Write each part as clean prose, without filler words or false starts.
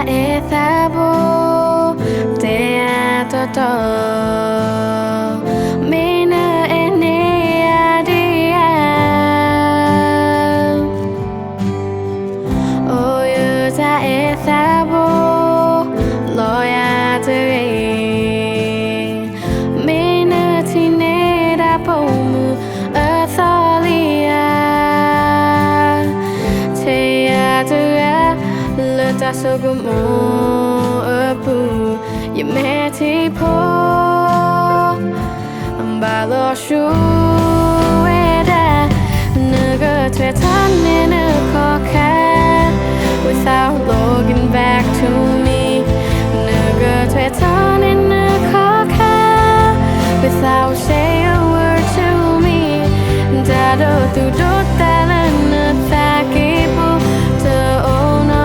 e thabo te atoto mina ene adia o you ta e thabo loya te mina tine da pomu athalia te atua ta sogumo apu ye meti po ambalo shu eda naga twe tan in a cocker without looking back to me naga twe tan in a cocker without say a word to me dado tu do talana takibu to ona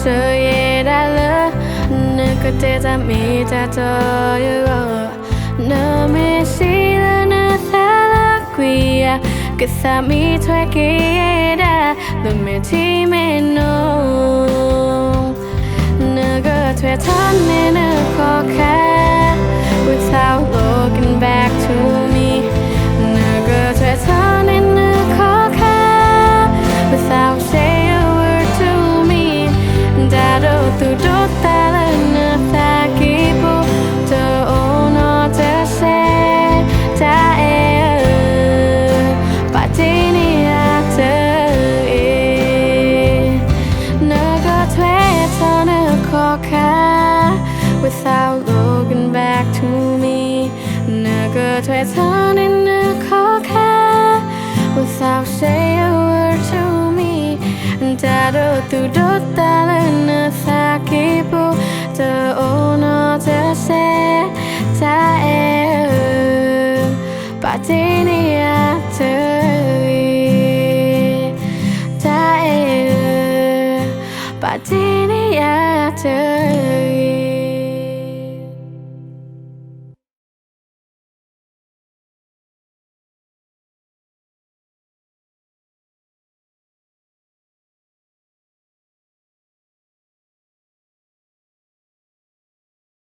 so ye da le ne ko te ta mi ta to yo no me si la na thala quia que sa mi thwe ke da lo me ti me no ne go thwe tan ne ne ko ka without looking back to me ne go thwe tan ne ne ko ka without saying a word to me dado tu do talana takipu to ono te se ta patini ate naga twe tana koka without looking back to me naga twe tana koka without saying a word to me dado tu do talana takipu to ono te se ta patini ate ta patini ate